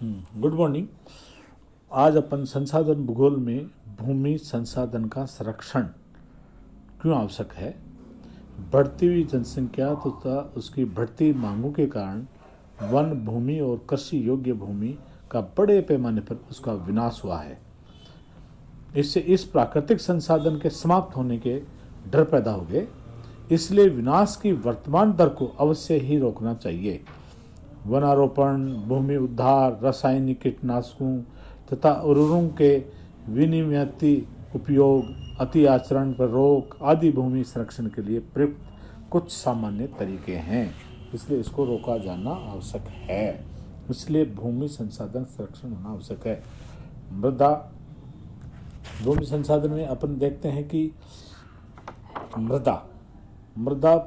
Good morning. आज अपन संसाधन भूगोल में भूमि संसाधन का संरक्षण क्यों आवश्यक है, बढ़ती हुई जनसंख्या तथा उसकी बढ़ती मांगों के कारण वन भूमि और कृषि योग्य भूमि का बड़े पैमाने पर उसका विनाश हुआ है। इससे इस प्राकृतिक संसाधन के समाप्त होने के डर पैदा हो गए। इसलिए विनाश की वर्तमान दर को अवश्य ही रोकना चाहिए। वनारोपण, भूमि उद्धार, रासायनिक कीटनाशकों तथा उर्वरकों के विनियमित उपयोग, अति आचरण पर रोक आदि भूमि संरक्षण के लिए प्रयुक्त कुछ सामान्य तरीके हैं। इसलिए इसको रोका जाना आवश्यक है। इसलिए भूमि संसाधन संरक्षण होना आवश्यक है। भूमि संसाधन में अपन देखते हैं कि मृदा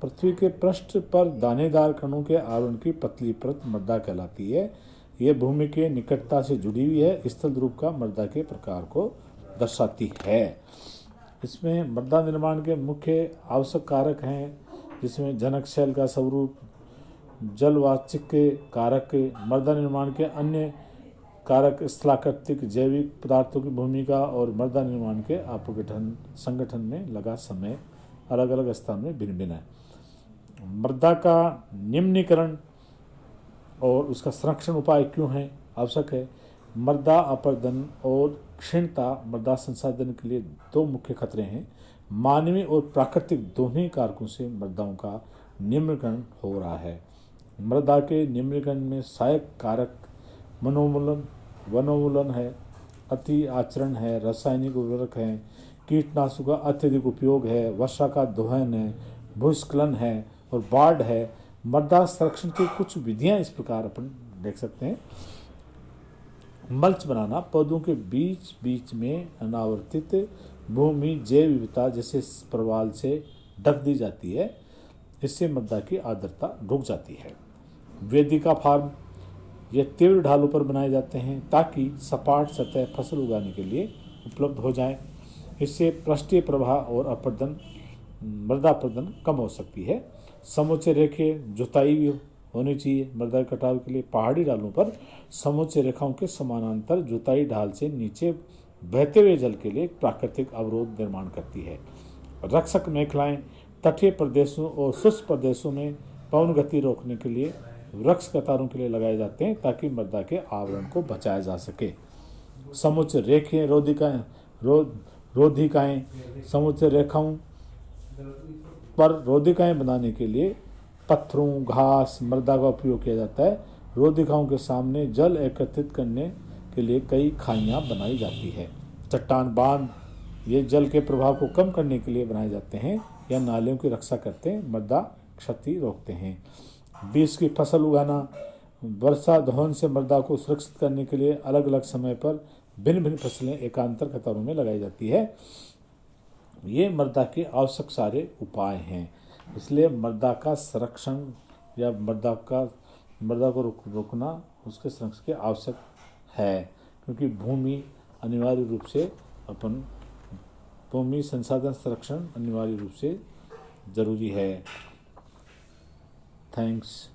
पृथ्वी के पृष्ठ पर दानेदार कणों के आवरण की पतली परत मृदा कहलाती है। यह भूमि के निकटता से जुड़ी हुई है। स्थल रूप का मृदा के प्रकार को दर्शाती है। इसमें मृदा निर्माण के मुख्य आवश्यक कारक हैं, जिसमें जनक शैल का स्वरूप, जलवाचिक के कारक, मृदा निर्माण के अन्य कारक, स्थलाकृतिक जैविक पदार्थों की भूमिका और मृदा निर्माण के अपघटन संगठन में लगा समय अलग अलग स्थान में भिन्न भिन्न है। मृदा का निम्नीकरण और उसका संरक्षण उपाय क्यों है आवश्यक है। मृदा अपरदन और क्षीणता मृदा संसाधन के लिए दो मुख्य खतरे हैं। मानवीय और प्राकृतिक दोनों कारकों से मृदाओं का निम्नीकरण हो रहा है। मृदा के निम्नीकरण में सहायक कारक वनोन्मूलन है, अति आचरण है, रासायनिक उर्वरक है, कीटनाशकों का अत्यधिक उपयोग है, वर्षा का दोहन है, भूस्खलन है और बाढ़ है। मृदा संरक्षण की कुछ विधियां इस प्रकार अपन देख सकते हैं। मल्च बनाना, पौधों के बीच बीच में अनावर्तित भूमि जैव विविधता जैसे प्रवाल से ढक दी जाती है। इससे मृदा की आर्द्रता रुक जाती है। वेदिका फार्म, ये तीव्र ढालों पर बनाए जाते हैं ताकि सपाट सतह फसल उगाने के लिए उपलब्ध हो जाए। इससे पृष्ठीय प्रवाह और अपरदन, मृदा अपरदन कम हो सकती है। समोच्च रेखे जुताई भी होनी चाहिए। मृदा कटाव के लिए पहाड़ी ढालों पर समोच्च रेखाओं के समानांतर जुताई ढाल से नीचे बहते हुए जल के लिए प्राकृतिक अवरोध निर्माण करती है। रक्षक मेखलाएं तटीय प्रदेशों और शुष्क प्रदेशों में पवन गति रोकने के लिए वृक्ष कतारों के लिए लगाए जाते हैं ताकि मृदा के आवरण को बचाया जा सके। समुच्च रेखें रोधिकाएं, समुच्च रेखाओं पर रोधिकाएं बनाने के लिए पत्थरों, घास, मृदा का उपयोग किया जाता है। रोधिकाओं के सामने जल एकत्रित करने के लिए कई खाइयां बनाई जाती है। चट्टान बांध, ये जल के प्रभाव को कम करने के लिए बनाए जाते हैं या नालियों की रक्षा करते हैं, मृदा क्षति रोकते हैं। बीज की फसल उगाना, वर्षा दोहन से मृदा को सुरक्षित करने के लिए अलग अलग समय पर भिन्न भिन्न फसलें एकांतर कतारों में लगाई जाती है। ये मृदा के आवश्यक सारे उपाय हैं। इसलिए मृदा का संरक्षण या मृदा को रोकना उसके संरक्षण के आवश्यक है, क्योंकि भूमि अनिवार्य रूप से भूमि संसाधन संरक्षण अनिवार्य रूप से जरूरी है। थैंक्स।